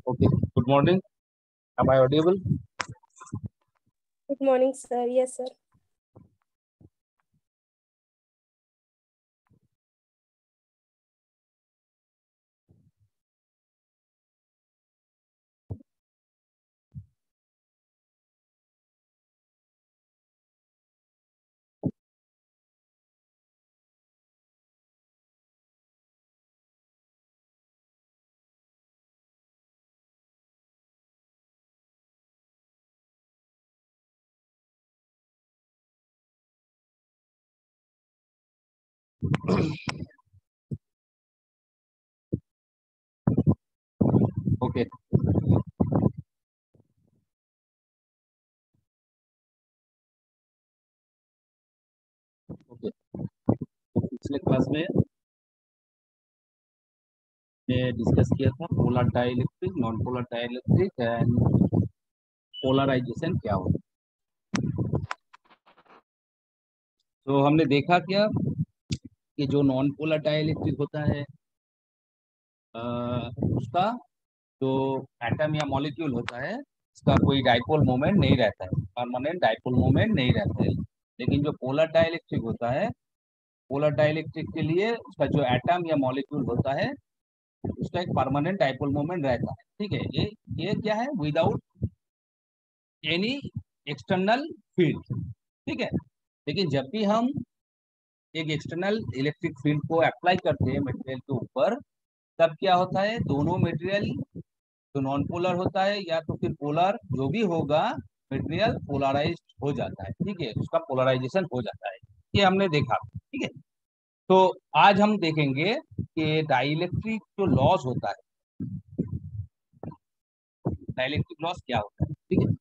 Okay. Good morning. Am I audible? Good morning, sir. Yes, sir. Okay. Okay. पिछले class में discuss किया था polar dielectric, non polar dielectric and polarisation क्या होता है। तो हमने देखा क्या कि जो नॉन पोलर डाइलेक्ट्रिक होता है उसका जो एटम या मॉलिक्यूल होता है उसका कोई डाइपोल मोमेंट नहीं रहता है, परमानेंट डाइपोल मोमेंट नहीं रहता है। लेकिन जो पोलर डाइलेक्ट्रिक होता है, पोलर डाइलेक्ट्रिक के लिए उसका जो एटम या मॉलिक्यूल होता है उसका एक परमानेंट डाइपोल मोमेंट रहता है। ठीक है, ये क्या है, विदाउट एनी एक्सटर्नल फील्ड। ठीक है, लेकिन जब भी हम एक एक्सटर्नल इलेक्ट्रिक फील्ड को अप्लाई करते हैं मटेरियल के ऊपर, तब क्या होता है, दोनों मटेरियल जो नॉन पोलर होता है या तो फिर पोलर जो भी होगा, मटेरियल पोलराइज हो जाता है। ठीक है, उसका पोलराइजेशन हो जाता है। ये हमने देखा। ठीक है, तो आज हम देखेंगे कि डाइलेक्ट्रिक जो लॉस होता है, डाइलेक्ट्रिक लॉस क्या होता है। ठीक है,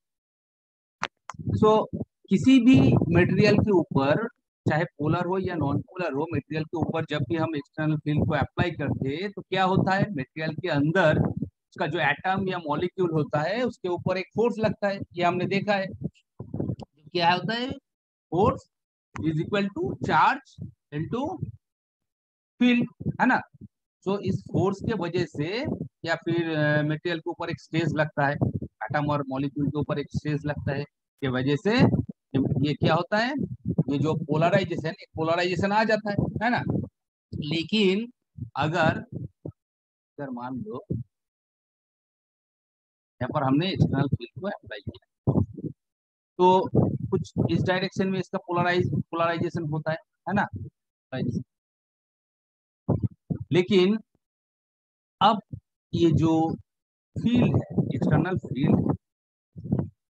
सो किसी भी मटेरियल के ऊपर, चाहे पोलर हो या नॉन पोलर हो, मटेरियल के ऊपर जब भी हम एक्सटर्नल फील्ड को अप्लाई करते हैं तो क्या होता है, मटेरियल के अंदर उसका जो एटम या मॉलिक्यूल होता है उसके ऊपर एक फोर्स लगता है। ये हमने देखा है। क्या होता है, force is equal to charge into field, है ना। तो इस फोर्स के वजह से या फिर मटेरियल के ऊपर एक स्ट्रेस लगता है, एटम और मॉलिक्यूल के ऊपर एक स्ट्रेस लगता है, के वजह से ये क्या होता है, ये जो पोलराइजेशन, एक पोलराइजेशन आ जाता है ना। लेकिन अगर अगर मान लो यहाँ पर हमने एक्सटर्नल फील्ड को अप्लाई किया तो कुछ इस डायरेक्शन में इसका पोलराइजेशन होता है ना। लेकिन अब ये जो फील्ड है, एक्सटर्नल फील्ड,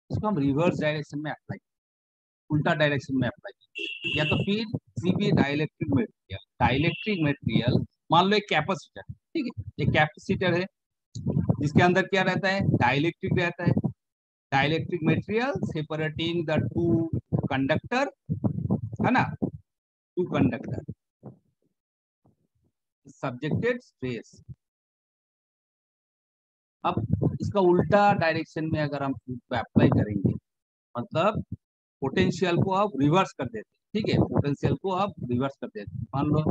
इसको हम रिवर्स डायरेक्शन में अप्लाई, उल्टा डायरेक्शन में अप्लाई, या तो फिर किसी भी डाइलेक्ट्रिक मटेरियल, मान लो एक कैपेसिटर। ठीक है, एक कैपेसिटर है जिसके अंदर क्या रहता है, डाइलेक्ट्रिक रहता है। Dielectric material separating the two conductor, है ना, टू कंडक्टर सब्जेक्टेड स्ट्रेस। अब इसका उल्टा डायरेक्शन में अगर हम अप्लाई करेंगे, मतलब पोटेंशियल को आप रिवर्स कर देते हैं। ठीक है, पोटेंशियल को आप रिवर्स कर देते हैं। मान लो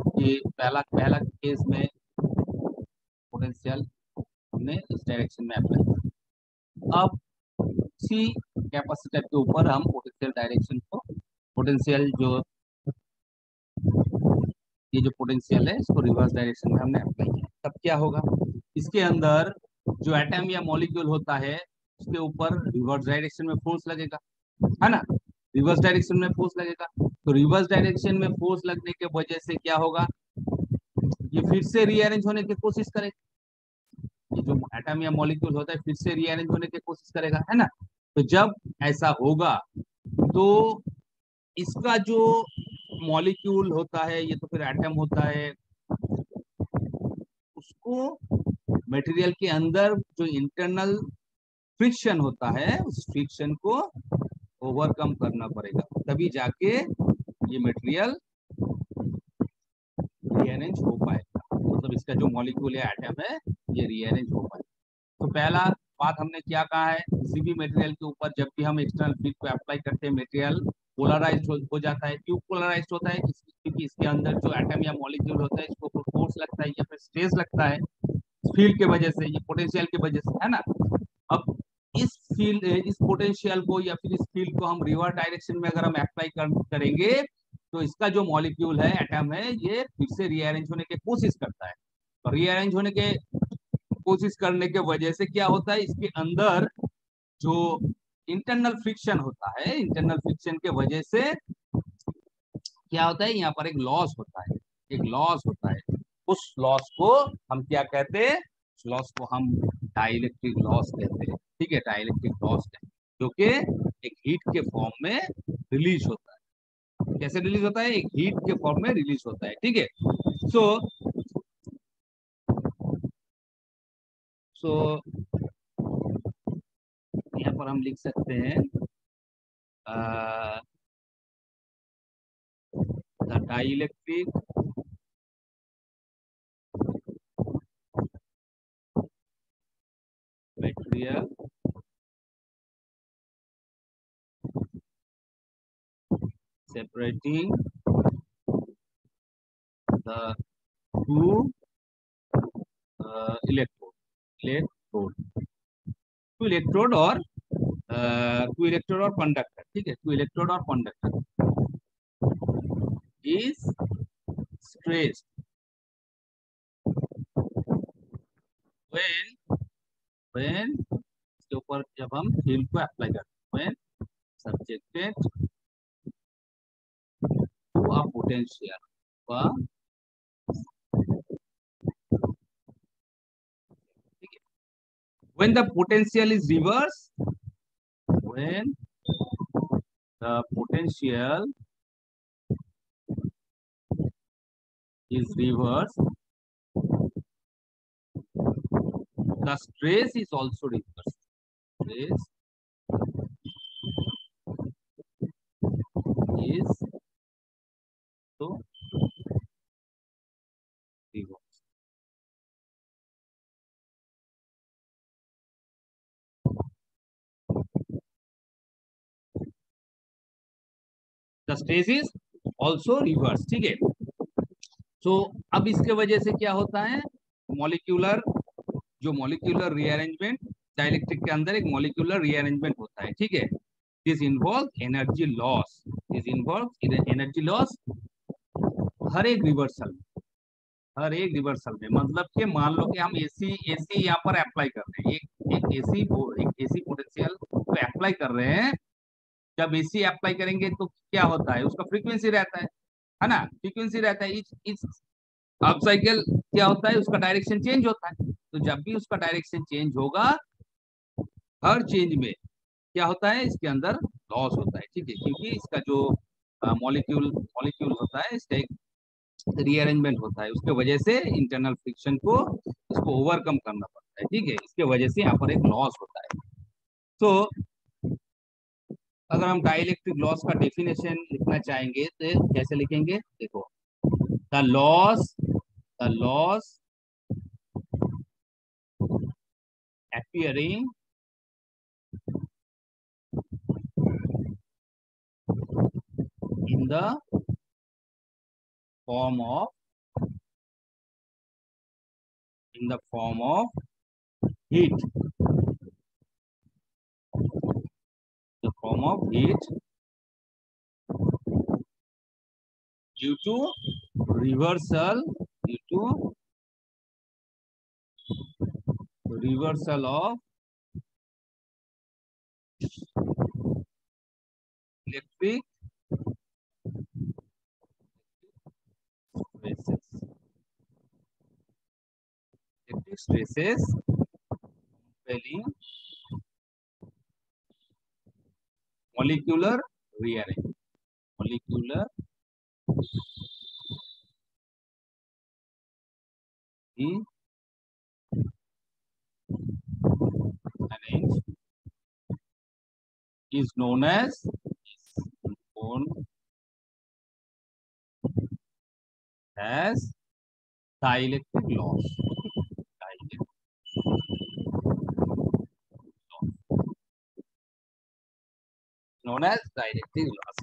कि पहला पहला केस में पोटेंशियल हमने इस डायरेक्शन में अप्लाई किया। अब इसी कैपेसिटर के ऊपर हम पोटेंशियल डायरेक्शन को, पोटेंशियल जो ये जो पोटेंशियल है इसको रिवर्स डायरेक्शन में हमने अप्लाई किया, तब क्या होगा, इसके अंदर जो एटम या मॉलिक्यूल होता है उसके ऊपर रिवर्स डायरेक्शन में फोर्स लगेगा, है ना। रिवर्स डायरेक्शन में फोर्स लगेगा, तो रिवर्स डायरेक्शन में फोर्स लगने के वजह से क्या होगा, ये फिर से रीअरेंज होने की कोशिश करेगा। ये जो एटम या मॉलिक्यूल होता है फिर से रीअरेंज होने की कोशिश करेगा, है ना। तो जब ऐसा होगा तो इसका जो मॉलिक्यूल होता है, ये तो फिर एटम होता है, उसको मटेरियल के अंदर जो इंटरनल फ्रिक्शन होता है उस फ्रिक्शन को ओवरकम करना पड़ेगा, तभी जाके ये मटेरियल रीअरेंज हो पाएगा। मतलब इसका जो मॉलिक्यूल या एटम है ये रीअरेंज हो पाएगा। तो पहला बात हमने क्या कहा है, किसी भी मटेरियल के ऊपर जब भी हम एक्सटर्नल फील्ड को अप्लाई करते हैं मटेरियल पोलराइज्ड हो जाता है। क्यों पोलराइज्ड होता है, क्योंकि इसके अंदर जो एटम या मॉलिक्यूल होता है इसको फोर्स लगता है या फिर स्ट्रेस लगता है। फील्ड के वजह से, ये पोटेंशियल की वजह से, है ना। अब इस पोटेंशियल को या फिर इस फील्ड को हम रिवर्स डायरेक्शन में अगर हम अप्लाई करेंगे, तो इसका जो मॉलिक्यूल है, एटम है, ये फिर से रीअरेंज होने की कोशिश करता है। और रीअरेंज होने के कोशिश करने के वजह से क्या होता है, इसके अंदर जो इंटरनल फ्रिक्शन होता है, इंटरनल फ्रिक्शन के वजह से क्या होता है, यहाँ पर एक लॉस होता है, एक लॉस होता है। उस लॉस को हम क्या कहते हैं, उस लॉस को हम डाइलेक्ट्रिक लॉस कहते हैं। ठीक है, डाइलेक्ट्रिक लॉस कहते हैं, जो कि एक हीट के फॉर्म में रिलीज होता है। कैसे रिलीज होता है, एक हीट के फॉर्म में रिलीज होता है। ठीक है, सो सो यहाँ पर हम लिख सकते हैं the dielectric material separating the two electrode two electrode और टू इलेक्ट्रोड और कंडक्टर। ठीक है, टू इलेक्ट्रोड और conductor is stressed when when इसके ऊपर जब हम फील्ड को अप्लाई करते हैं, when subjected to a potential व, ठीक है, when the potential is reverse, when the potential is reversed, the stress is also reversed. Stress is so reversed. The stress is also reversed. ठीक है, तो अब इसके वजह से क्या होता है, मॉलिक्यूलर जो मॉलिक्यूलर रीअरेंजमेंट, डाइलेक्ट्रिक के अंदर एक मॉलिक्यूलर रीअरेंजमेंट होता है। ठीक है, this involve energy loss, this involve energy loss हर एक रिवर्सल में, हर एक रिवर्सल में। मतलब कि मान लो कि हम एसी एसी यहाँ पर अप्लाई कर रहे हैं, एक एसी पोटेंशियल को अप्लाई कर रहे हैं। जब एसी अप्लाई करेंगे तो क्या होता है, उसका फ्रीक्वेंसी रहता है ना, फ्रीक्वेंसी रहता है। इस हाफ साइकिल क्या होता है, उसका डायरेक्शन चेंज होता है। तो जब भी उसका डायरेक्शन चेंज होगा, हर चेंज में क्या होता है, इसके अंदर लॉस होता है। ठीक है, क्योंकि इसका जो मॉलिक्यूल मॉलिक्यूल होता है, इसका एक रीअरेंजमेंट होता है, उसके वजह से इंटरनल फ्रिक्शन को इसको ओवरकम करना पड़ता है। ठीक है, इसके वजह से यहाँ पर एक लॉस होता है। तो अगर हम डाइलेक्ट्रिक लॉस का डेफिनेशन लिखना चाहेंगे तो कैसे लिखेंगे, देखो, the loss appearing in the form of heat, the form of heat due to reversal of electric stresses compelling molecular rearrangement, molecular rearrangement is known as dielectric loss. Dielectric loss known as dielectric loss.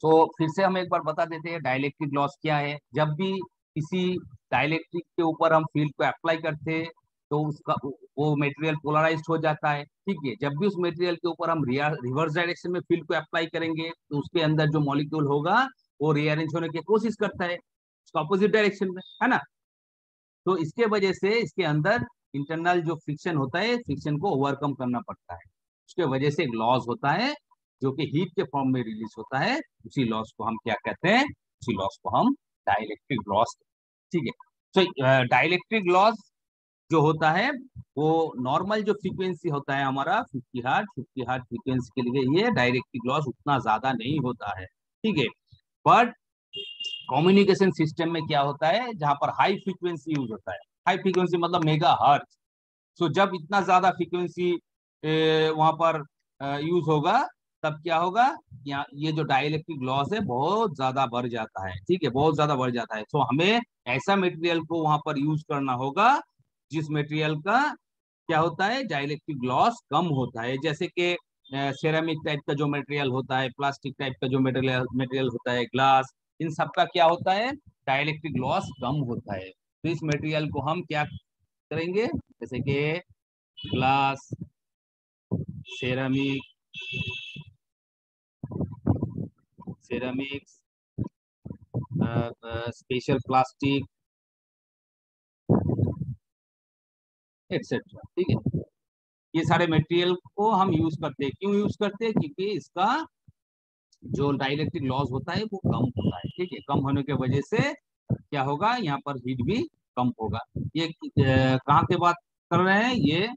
तो फिर से हम एक बार बता देते हैं dielectric loss क्या है। जब भी किसी डाइलेक्ट्रिक के ऊपर हम फील्ड को अप्लाई करते हैं तो उसका वो मटेरियल पोलराइज्ड हो जाता है। ठीक है, जब भी उस मटेरियल के ऊपर हम रिवर्स डायरेक्शन में फील्ड को अप्लाई करेंगे तो उसके अंदर जो मॉलिक्यूल होगा वो रीअरेंज होने की कोशिश करता है उसका अपोजिट डायरेक्शन में, है ना। तो इसके वजह से इसके अंदर इंटरनल जो फ्रिक्शन होता है, फ्रिक्शन को ओवरकम करना पड़ता है। उसके वजह से एक लॉस होता है जो कि हीट के फॉर्म में रिलीज होता है। उसी लॉस को हम क्या कहते हैं, उसी लॉस को हम डाइलेक्ट्रिक लॉस। ठीक है, तो डाइलेक्ट्रिक लॉस जो होता है वो नॉर्मल जो फ्रीक्वेंसी होता है हमारा 50 हर्ट्ज, 50 हर्ट्ज फ्रीक्वेंसी के लिए ये डाइलेक्ट्रिक लॉस उतना ज्यादा नहीं होता है। ठीक है, बट कम्युनिकेशन सिस्टम में क्या होता है, जहां पर हाई फ्रीक्वेंसी यूज होता है, हाई फ्रीक्वेंसी मतलब मेगा हर्ट्ज। सो जब इतना ज्यादा फ्रीक्वेंसी वहां पर यूज होगा तब क्या होगा, यहाँ ये जो डाइलेक्ट्रिक लॉस है बहुत ज्यादा बढ़ जाता है। ठीक है, बहुत ज्यादा बढ़ जाता है। सो हमें ऐसा मटेरियल को वहां पर यूज करना होगा जिस मटेरियल का क्या होता है, डाइलेक्ट्रिक लॉस कम होता है। जैसे कि सेरामिक टाइप का जो मटेरियल होता है, प्लास्टिक टाइप का जो मटेरियल मटेरियल होता है, ग्लास, इन सब का क्या होता है, डाइलेक्ट्रिक लॉस कम होता है। तो इस मटेरियल को हम क्या करेंगे, जैसे कि glass, ceramic, ceramics, special plastic etcetera. ठीक है, ये सारे मटेरियल को हम यूज करते हैं। क्यों यूज करते हैं, क्योंकि इसका जो डाइलेक्ट्रिक लॉस होता है वो कम होता है। ठीक है, कम होने की वजह से क्या होगा, यहाँ पर हीट भी कम होगा। ये कहाँ के बात कर रहे हैं, ये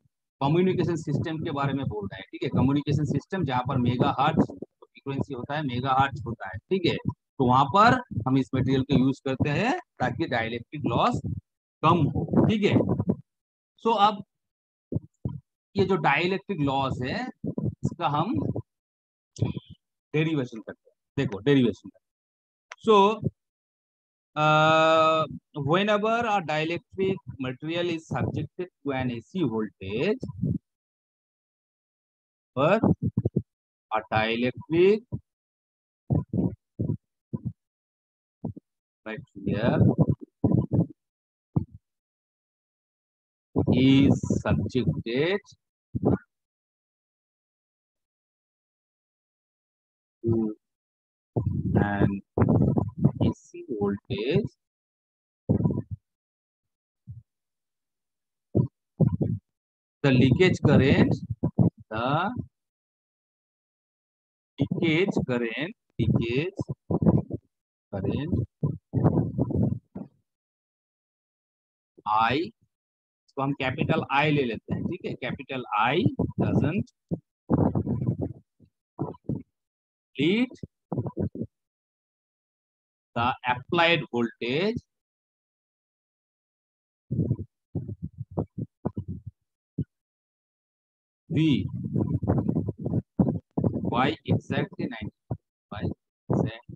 कम्युनिकेशन सिस्टम के बारे में बोल रहे हैं। ठीक है, कम्युनिकेशन सिस्टम जहाँ पर मेगा हर्ट्ज फ्रीक्वेंसी होता है, मेगा हर्ट्ज होता है। ठीक है, तो वहां पर हम इस मटेरियल को यूज करते हैं ताकि डाइलेक्ट्रिक लॉस कम हो। ठीक है, सो अब ये जो डाइलेक्ट्रिक लॉस है इसका हम डेरिवेशन करते हैं। देखो derivation, so whenever a dielectric material is subjected to an AC voltage, but a dielectric material is subjected to an AC voltage, the leakage current, the leakage current I, इसको हम capital I ले लेते हैं। ठीक है, capital I doesn't lead the applied voltage V by exactly 90, by exactly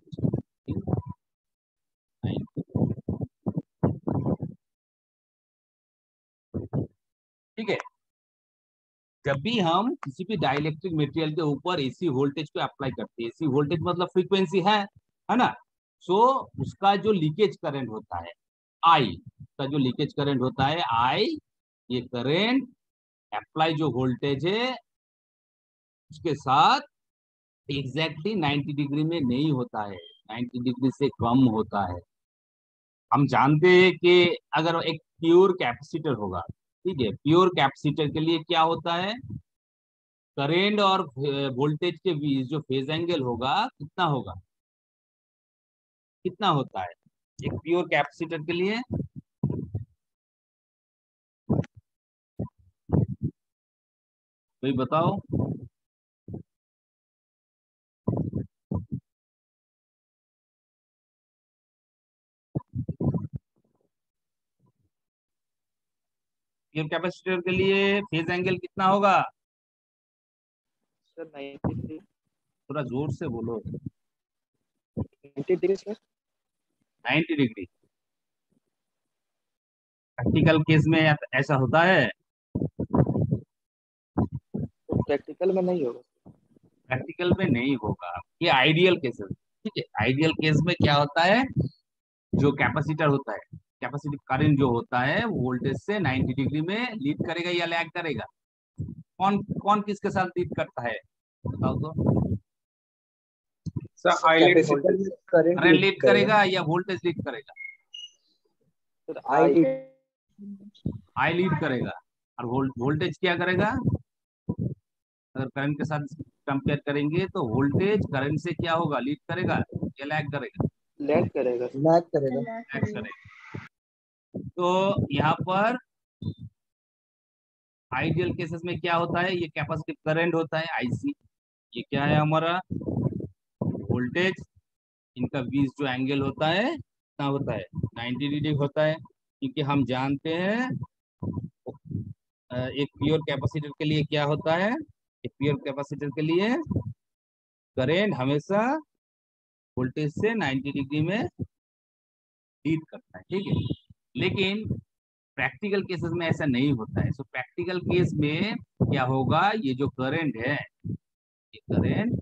90। ठीक है, जब भी हम किसी भी डाइलेक्ट्रिक मटेरियल के ऊपर एसी वोल्टेज को अप्लाई करते हैं, एसी वोल्टेज मतलब फ्रीक्वेंसी है ना। सो उसका जो लीकेज करंट होता है आई, का जो लीकेज करंट होता है आई, ये करंट अप्लाई जो वोल्टेज है उसके साथ एग्जैक्टली 90 डिग्री में नहीं होता है, 90 डिग्री से कम होता है। हम जानते हैं कि अगर एक प्योर कैपेसिटर होगा, ठीक है, प्योर कैपेसिटर के लिए क्या होता है, करेंट और वोल्टेज के बीच जो फेज एंगल होगा कितना होगा, कितना होता है एक प्योर कैपेसिटर के लिए, कोई बताओ। प्योर कैपेसिटर के लिए फेज एंगल कितना होगा, सर 90 थोड़ा जोर से बोलो। Degree sir. 90 degree practical case में ऐसा होता है, तो प्रैक्टिकल में नहीं होगा। प्रैक्टिकल में नहीं होगा, ये आइडियल केस है। ठीक है, आइडियल केस में क्या होता है, जो कैपेसिटर होता है कैपेसिटिव करंट जो होता है वो वोल्टेज से 90 डिग्री में लीड करेगा या लैग करेगा? कौन कौन किसके साथ लीड करता है बताओ तो? सर आई लीड कैपेसिटर में करंट करंट लीड करेगा या वोल्टेज लीड करेगा? सर आई आई लीड करेगा। और वोल्टेज क्या करेगा? अगर करंट के साथ कंपेयर करेंगे तो वोल्टेज करंट से क्या होगा, लीड करेगा या लैग करेगा? लैग करेगा सर। लैग करेगा। लैग करेगा। तो यहाँ पर आइडियल केसेस में क्या होता है, ये कैपेसिटिव करंट होता है आईसी, ये क्या है हमारा वोल्टेज, इनका बीच जो एंगल होता है क्या होता है 90 डिग्री होता है, क्योंकि हम जानते हैं एक प्योर कैपेसिटर के लिए क्या होता है, एक प्योर कैपेसिटर के लिए करंट हमेशा वोल्टेज से 90 डिग्री में लीड करता है, ठीक है। लेकिन प्रैक्टिकल केसेस में ऐसा नहीं होता है। सो प्रैक्टिकल केस में क्या होगा, ये जो करंट है, ये करंट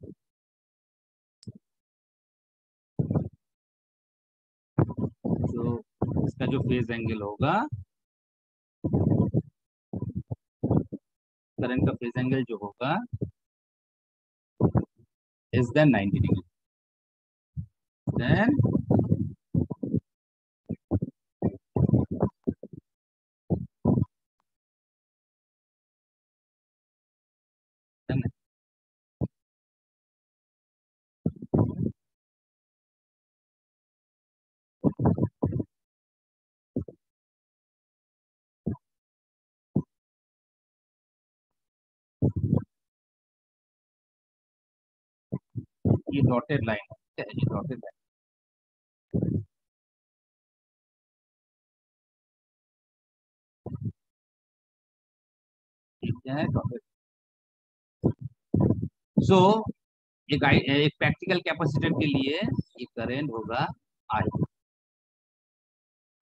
जो इसका जो फेज एंगल होगा, करंट का फेज एंगल जो होगा इज देन 90 डिग्री, देन ये डॉटेड लाइन है, ये डॉटेड लाइन क्या है, डॉटेड। सो एक प्रैक्टिकल कैपेसिटर के लिए ये करंट होगा आई।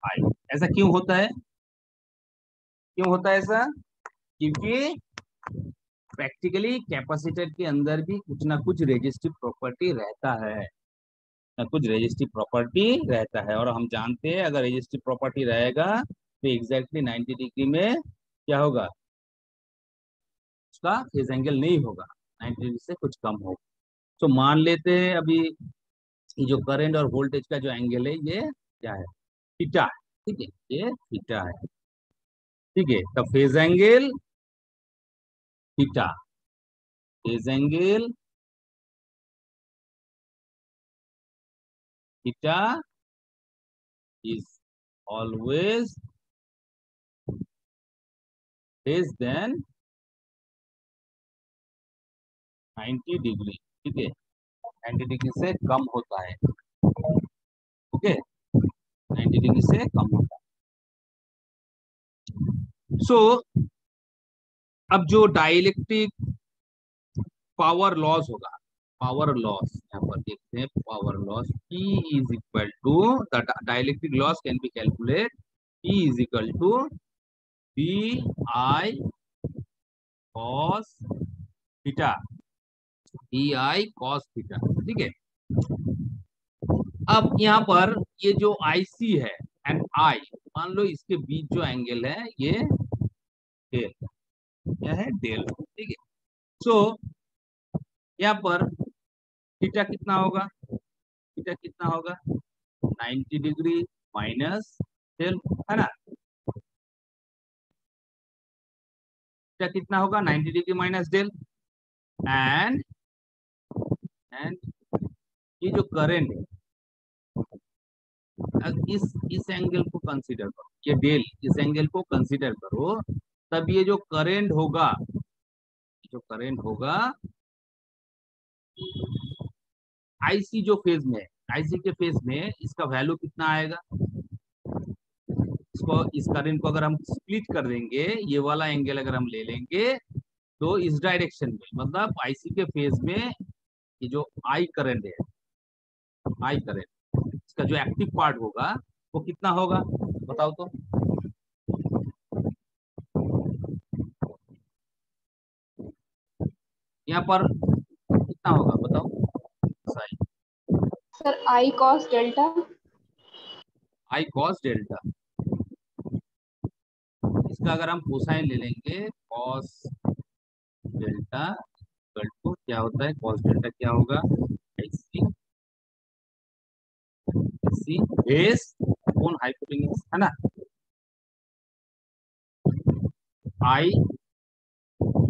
आई ऐसा क्यों होता है, क्यों होता है ऐसा? क्योंकि प्रैक्टिकली कैपेसिटर के अंदर भी कुछ ना कुछ रेजिस्टिव प्रॉपर्टी रहता है, ना कुछ रेजिस्टिव प्रॉपर्टी रहता है। और हम जानते हैं अगर रेजिस्टिव प्रॉपर्टी रहेगा तो एग्जैक्टली 90 डिग्री में क्या होगा, उसका फेज एंगल नहीं होगा, 90 डिग्री से कुछ कम होगा। तो मान लेते हैं अभी ये जो करंट और वोल्टेज का जो एंगल है ये क्या है, थीटा, ठीक है, ये थीटा है, ठीक है। तो phase angle theta, phase angle theta is always less than 90 degree, ठीक है, 90 डिग्री से कम होता है, ओके, 90 डिग्री से कम होता है। सो अब जो डाइलेक्ट्रिक पावर लॉस होगा, पावर लॉस यहाँ पर देखते हैं, power loss P is equal to the dielectric loss can be calculate, P is equal to BI cos theta, BI cos theta, ठीक है। अब यहाँ पर ये जो IC है एंड I, मान लो इसके बीच जो एंगल है ये डेल, क्या है डेल, ठीक है। सो यहाँ पर थीटा कितना होगा, थीटा कितना होगा 90 डिग्री माइनस डेल, है ना, थीटा कितना होगा 90 डिग्री माइनस डेल। एंड ये जो करंट है इस एंगल को कंसीडर करो, ये डेल इस एंगल को कंसीडर करो, तब ये जो करंट होगा, जो करंट होगा आईसी जो फेज में है, आईसी के फेज में इसका वैल्यू कितना आएगा, इसको इस करंट को अगर हम स्प्लिट कर देंगे, ये वाला एंगल अगर हम ले लेंगे तो इस डायरेक्शन में, मतलब आईसी के फेज में ये जो आई करंट है, आई करंट, इसका जो एक्टिव पार्ट होगा वो कितना होगा बताओ तो? यहाँ पर कितना होगा बताओ Sai? Sir I cos delta. I cos delta, इसका अगर हम कोसाइन ले लेंगे कॉस डेल्टा इक्वल टू क्या होता है, कॉस डेल्टा क्या होगा, आई सी सी बेस अपॉन हाइपोटेन्यूज, है ना। आई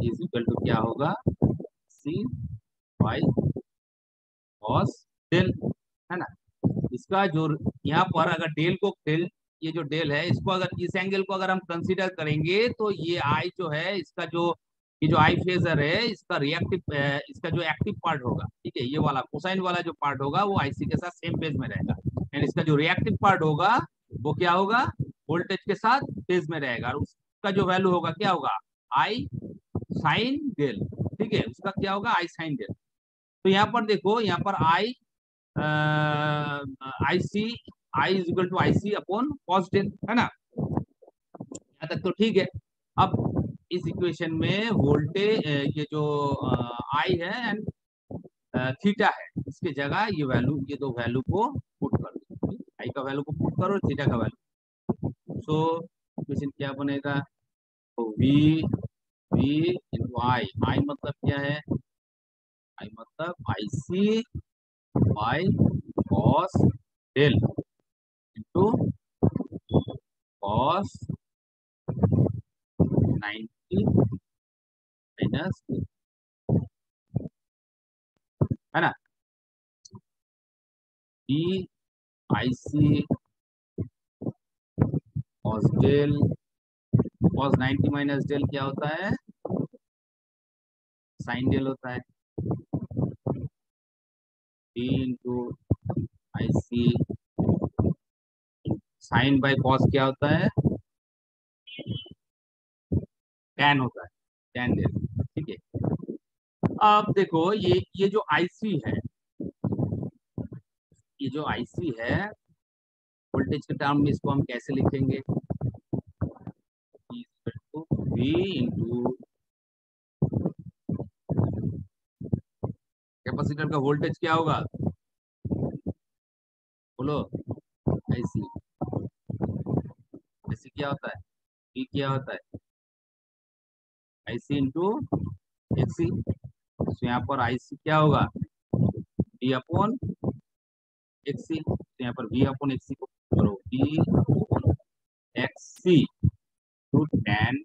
इज इक्वल टू क्या होगा, सी बाई कॉस डेल, है ना। इसका जो यहाँ पर अगर डेल को डेल, ये जो डेल है इसको अगर इस एंगल को अगर हम कंसीडर करेंगे तो ये आई जो है इसका जो, ये जो आई फेजर है इसका रिएक्टिव, इसका जो एक्टिव पार्ट होगा, ठीक है, ये वाला कोसाइन वाला जो पार्ट होगा वो आईसी के साथ सेम फेज में रहेगा, एंड इसका जो रिएक्टिव पार्ट होगा वो क्या होगा, वोल्टेज के साथ फेज में रहेगा, और उसका जो वैल्यू होगा क्या होगा, आई साइन डेल, ठीक है, उसका क्या होगा, आई साइन डेल। तो यहाँ पर देखो, यहाँ पर I I C, I is equal to I C upon cos del, है ना, यहाँ तक तो ठीक है। अब इस इक्वेशन में वोल्टेज, ये जो आई है एंड थीटा है, इसके जगह ये वैल्यू, ये दो वैल्यू को पुट कर दो, आई का वैल्यू को पुट करो, थीटा का वैल्यू, सो इक्वेशन क्या बनेगा, तो V V into I, I मतलब क्या है, आई मतलब I C by cos del into cos 90 minus, है ना, D I C cos del, cos 90 minus del क्या होता है, साइन डेल होता है, D into I C sine by cos क्या होता है, टैन होता है, टैन डेल, ठीक है। अब देखो ये जो आईसी है, ये जो आईसी है वोल्टेज के टर्म में इसको हम कैसे लिखेंगे, वी इंटू कैपेसिटर का वोल्टेज क्या होगा, बोलो, आईसी, आईसी क्या होता है, वी क्या होता है, आईसी इंटू एक्सी, तो यहाँ पर आईसी क्या होगा, वी अपॉन एक्सी, तो यहाँ पर वी अपॉन एक्सी को करो, V upon XC to tan,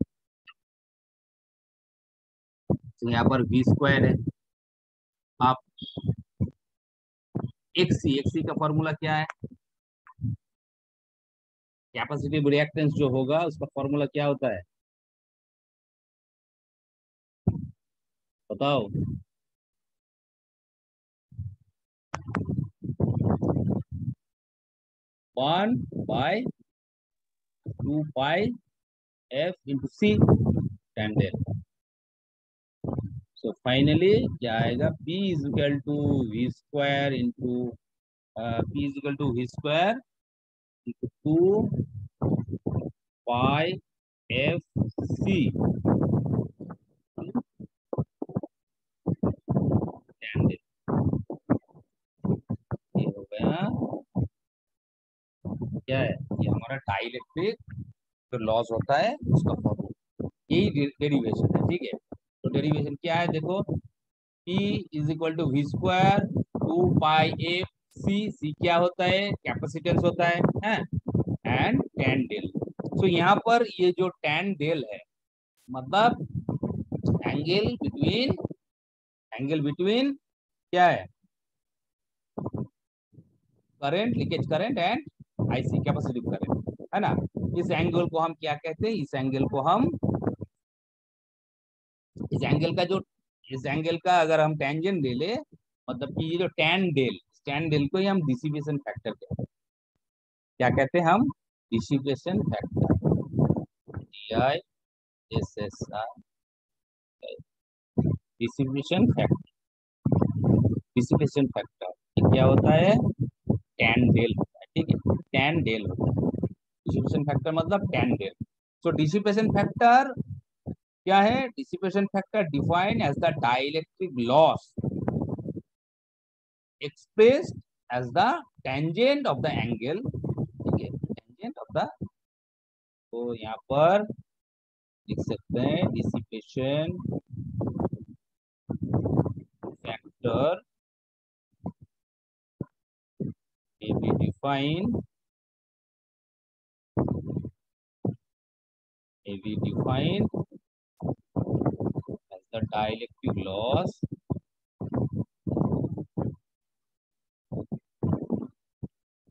तो यहाँ पर वी स्क्वायर है, आप एक्सी, एक्सी का फॉर्मूला क्या है, कैपेसिटिव रिएक्टेंस जो होगा उसका फॉर्मूला क्या होता है, बताओ, one by two pi F into C tan del. So finally क्या आएगा, P is equal to V square into P is equal to V square into two pi F C tan del, ये हो गया, क्या है, ये हमारा dielectric जो लॉस होता है उसका फॉर्मूला, यही डेरिवेशन है, ठीक है। तो डेरिवेशन क्या है, देखो, P is equal to V square to pi F C, C क्या होता है, कैपेसिटेंस होता है, एंड टेन डेल। सो यहाँ पर ये जो टेन डेल है मतलब एंगल बिटवीन क्या है, current, leakage current and IC capacitive current, है ना। इस एंगल को हम क्या कहते हैं, इस एंगल को हम, इस एंगल का जो, इस एंगल का अगर हम टेंजेंट ले ले, मतलब कि ये जो टेन डेल को ही हम डिसिपेशन फैक्टर कहते हैं, क्या कहते हैं हम, dissipation factor, DI SSR, dissipation factor, dissipation factor क्या होता है, टेन डेल होता है, ठीक है, टेन डेल होता है, डिसिपेशन फैक्टर मतलब tan del. So dissipation factor क्या है, dissipation factor defined as the dielectric loss expressed as the tangent of the angle, ठीक है, tangent of the, तो यहाँ पर लिख सकते हैं dissipation factor may be defined as the dielectric loss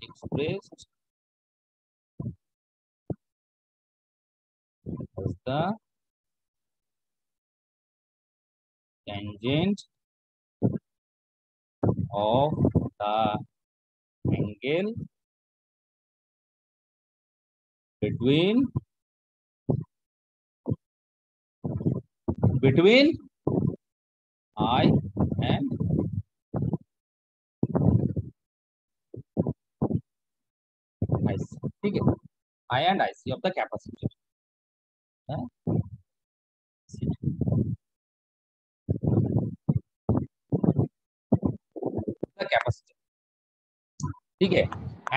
expressed as the tangent of the angle between I and IC. ठीक है, I and IC of the capacitor. The capacitor. ठीक है,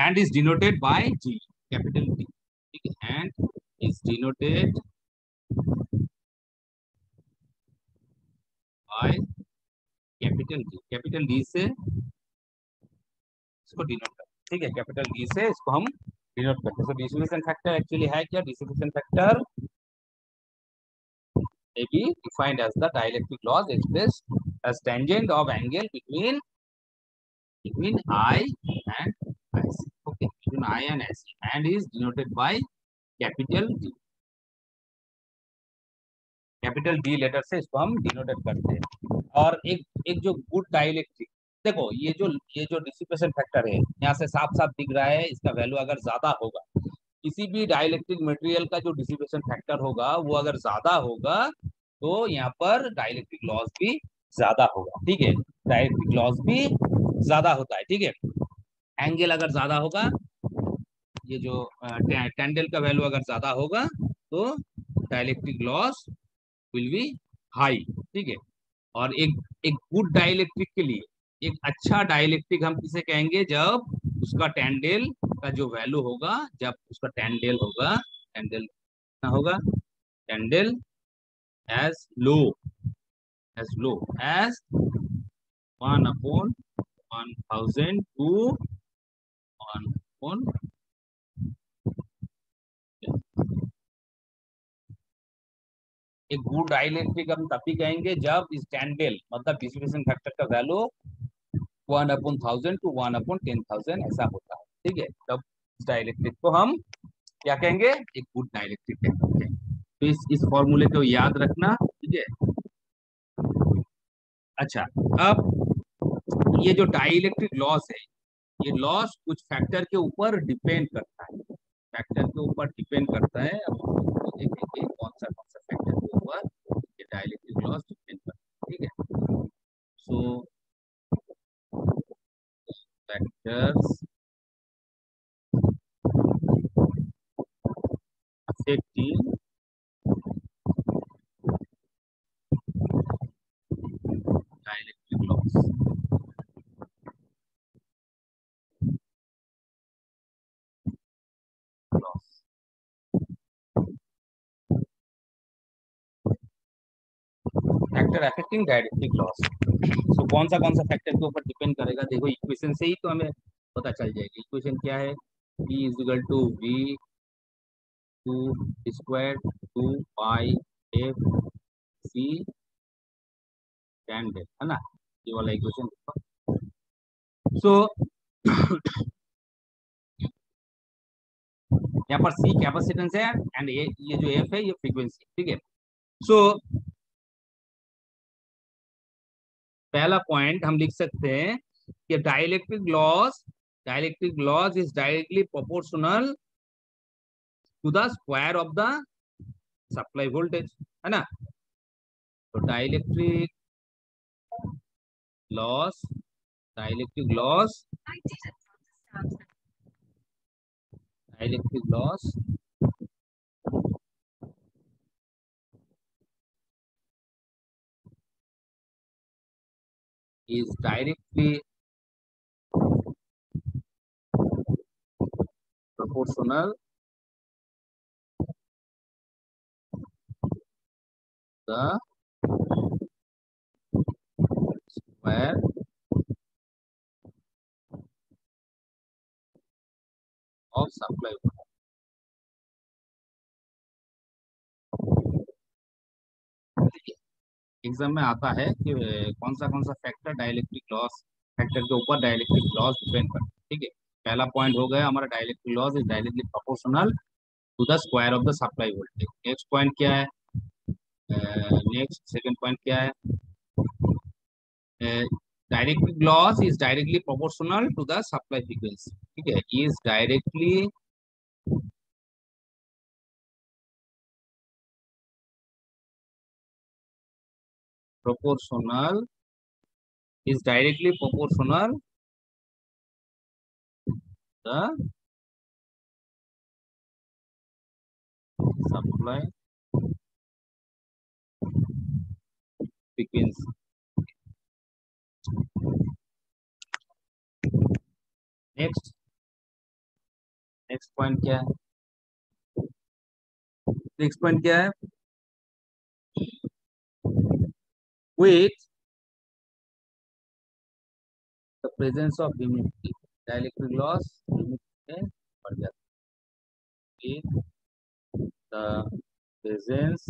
and is denoted by G, capital G. ठीक है, and is denoted by capital D से इसको denote करते हैं। ठीक है, कैपिटल डी से इसको हम डिनोट करते हैं। सो डिसिपेशन फैक्टर एक्चुअली है क्या? Dissipation factor may be defined as the dielectric loss expressed as tangent of angle between I and IC. Okay, between I and IC, and is denoted by capital D. Capital D letter से इसको हम denotate करते हैं। और एक जो good dielectric, देखो ये जो डिसिपेशन फैक्टर है यहाँ से साफ साफ दिख रहा है, इसका वैल्यू अगर ज्यादा होगा, किसी भी डाइलेक्ट्रिक मटेरियल का जो डिसिपेशन फैक्टर होगा वो अगर ज्यादा होगा तो यहाँ पर डाइलेक्ट्रिक लॉस भी ज्यादा होगा। ठीक है, डाइलेक्ट्रिक लॉस भी ज्यादा होता है। ठीक है, एंगल अगर ज्यादा होगा, ये जो टेंडेल का वैल्यू अगर ज्यादा होगा तो dielectric loss will be high. ठीक है, और एक गुड डाइलेक्ट्रिक के लिए एक अच्छा डाइलेक्ट्रिक हम किसे कहेंगे? जब उसका टेंडेल का जो वैल्यू होगा, जब उसका टेंडेल होगा, टेंडेल कितना होगा? टेंडेल as low as 1/1000 to 1/, एक गुड डाइलेक्ट्रिक हम तभी कहेंगे जब इस टेंडेल मतलब डिसिपेशन फैक्टर का वैल्यू 1/1000 to 1/10,000 ऐसा होता है। ठीक है, तब इस डाइलेक्ट्रिक को हम क्या कहेंगे? एक गुड डाइलेक्ट्रिक कहेंगे। तो इस फॉर्मूले को याद रखना। ठीक है, अच्छा, अब ये जो डाइलेक्ट्रिक लॉस है, ये लॉस कुछ फैक्टर के ऊपर डिपेंड करता है, फैक्टर के ऊपर डिपेंड करता है। अब देखेंगे कौन सा फैक्टर के ऊपर ये डाइलेक्ट्रिक लॉस डिपेंड करता है। ठीक है, so factors affecting dielectric loss. Factor affecting dielectric loss, so कौन सा फैक्टर के ऊपर डिपेंड करेगा? देखो इक्वेशन से ही तो हमें पता चल जाएगी। इक्वेशन क्या है? E is equal to V 2 square 2 pi F C tan del, है ना? ये वाला इक्वेशन। सो यहाँ पर C कैपेसिटेंस है एंड ये जो F है ये फ्रीक्वेंसी। ठीक है, सो पहला पॉइंट हम लिख सकते हैं कि dielectric loss is directly proportional to the square of the supply voltage, है ना? तो dielectric loss is directly proportional the square of supply voltage. Exam में आता है कि कौन सा फैक्टर डाइलेक्ट्रिक लॉस फैक्टर के ऊपर डाइलेक्ट्रिक लॉस डिपेंड करता है। ठीक है, पहला पॉइंट हो गया हमारा, dielectric loss is directly proportional to the square of the supply voltage. Next point क्या है, नेक्स्ट सेकंड पॉइंट क्या है, dielectric loss is directly proportional to the supply frequency. ठीक है, is directly proportional is directly proportional the supply frequency. Next point क्या है, next point क्या है, with the presence of humidity dielectric loss humidity में बढ़ जाता है। with the presence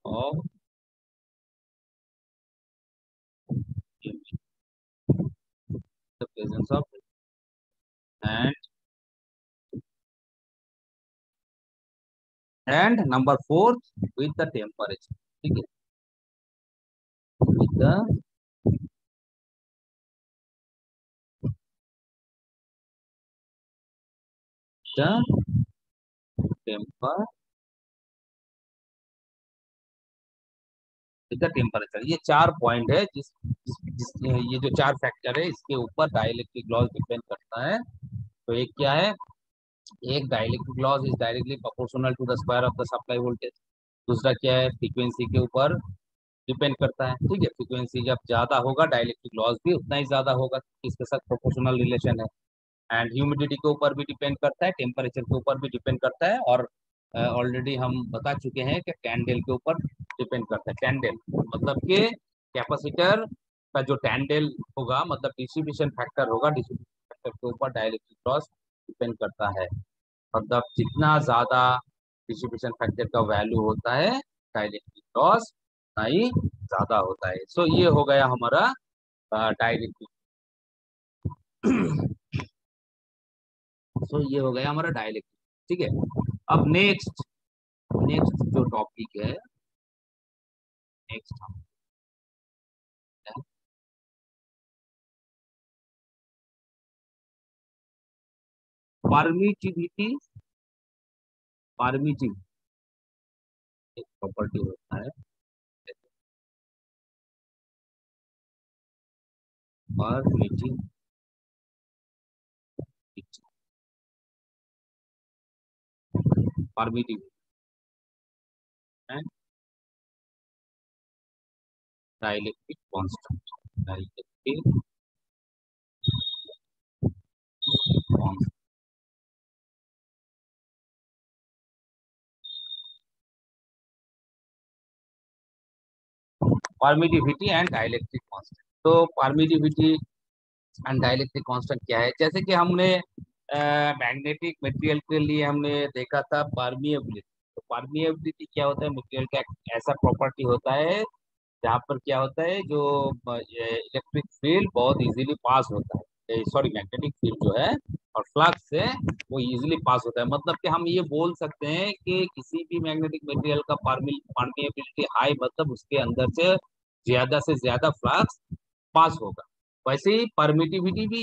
of humidity, the presence of and number 4 with the temperature। ठीक है, with the टेम्परेचर। ये 4 पॉइंट है ये जो 4 फैक्टर है इसके ऊपर डाइलेक्ट्रिक लॉस डिपेंड करता है। तो एक क्या है, एक dielectric loss is directly proportional to the square of the supply voltage. दूसरा क्या है, फ्रीक्वेंसी के ऊपर डिपेंड करता है। ठीक है, फ्रीक्वेंसी जब ज्यादा होगा डाइलेक्ट्रिक लॉस भी उतना ही ज्यादा होगा, इसके साथ प्रोपोर्शनल रिलेशन है। एंड ह्यूमिडिटी के ऊपर भी डिपेंड करता है, टेम्परेचर के ऊपर भी डिपेंड करता है, और ऑलरेडी हम बता चुके हैं कि टैंडेल के ऊपर डिपेंड करता है। टैंडेल मतलब कि कैपेसिटर का जो टैंडेल होगा, मतलब डिस्ट्रीब्यूशन फैक्टर होगा, डिस्ट्रीब्यूशन फैक्टर के ऊपर डाइलेक्ट्रिक लॉस डिपेंड करता है। मतलब जितना ज्यादा डिस्ट्रीब्यूशन फैक्टर का वैल्यू होता है डाइलेक्ट्रिक लॉस उतना ही ज्यादा होता है। सो ये हो गया हमारा डाइलेक्ट्रिक ये हो गया हमारा डाइलेक्ट्रिक। ठीक है, अब नेक्स्ट जो टॉपिक है, नेक्स्ट परमिटिविटी। एक प्रॉपर्टी होता है, permittivity and dielectric constant. Permittivity and dielectric constant. तो परमिटिविटी एंड डाइलेक्ट्रिक कांस्टेंट क्या है, जैसे कि हमने मैग्नेटिक मटेरियल के लिए हमने देखा था परमिएबिलिटी। तो परमिएबिलिटी क्या होता है, मटेरियल का ऐसा प्रॉपर्टी होता है जहाँ पर क्या होता है, जो इलेक्ट्रिक फील्ड बहुत इजीली पास होता है, सॉरी मैग्नेटिक फील्ड जो है और फ्लक्स से वो इजीली पास होता है। मतलब कि हम ये बोल सकते हैं कि किसी भी मैग्नेटिक मटेरियल का परमिएबिलिटी हाई, मतलब उसके अंदर से ज्यादा फ्लक्स पास होगा। वैसे ही परमिटिविटी भी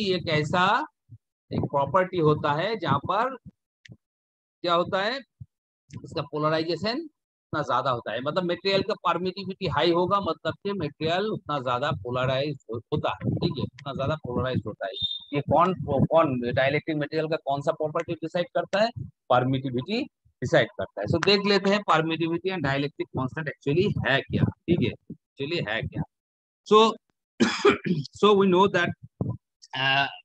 एक प्रॉपर्टी होता है जहाँ पर क्या होता है, इसका पोलराइजेशन उतना ज्यादा होता है। मतलब मटेरियल का परमिटिविटी हाई होगा, मतलब कि मटेरियल उतना ज्यादा पोलराइज होता है। ठीक है, उतना ज्यादा पोलराइज होता है। ये कौन डाइलेक्ट्रिक मटेरियल का कौन सा प्रॉपर्टी डिसाइड करता है, परमिटिविटी डिसाइड करता है। सो देख लेते हैं permittivity and dielectric constant actually है क्या। ठीक है, एक्चुअली है क्या। So we know that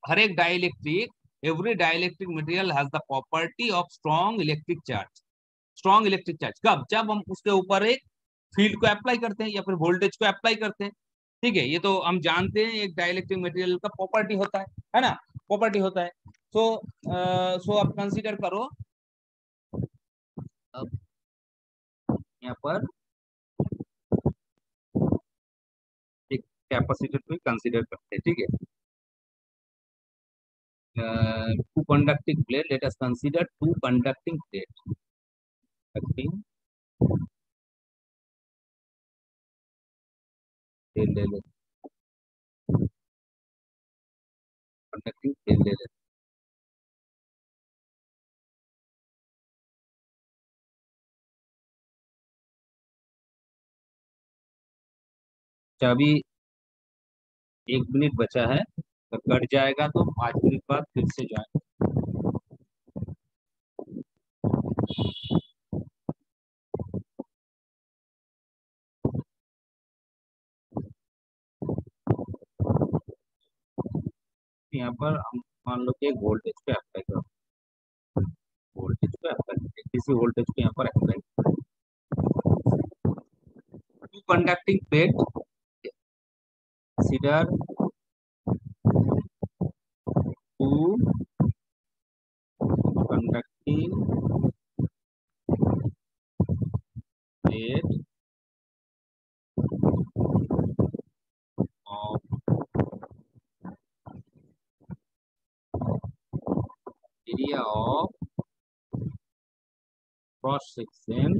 हर एक dielectric, every dielectric material has the property of strong electric charge। Strong electric charge कब, जब हम उसके ऊपर एक फील्ड को अप्लाई करते हैं या फिर वोल्टेज को अप्लाई करते हैं। ठीक है, ये तो हम जानते हैं एक डाइलेक्ट्रिक मटेरियल का प्रॉपर्टी होता है ना, प्रॉपर्टी होता है। सो आप कंसीडर करो, अब यहाँ पर एक कैपेसिटर को कंसीडर करते हैं। ठीक है, two conducting plate, let us consider two conducting plate, ले ले कंडक्टिंग प्लेट ले ले। अभी 1 मिनट बचा है, तो कट जाएगा तो 5 मिनट बाद फिर से ज्वाइन। यहाँ पर हम मान लो कि एक वोल्टेज पे अप्लाई करो, वोल्टेज पे अप्लाई करें, किसी वोल्टेज पे यहाँ पर अप्लाई करें। Two conducting plate, consider two conducting plate of area of cross section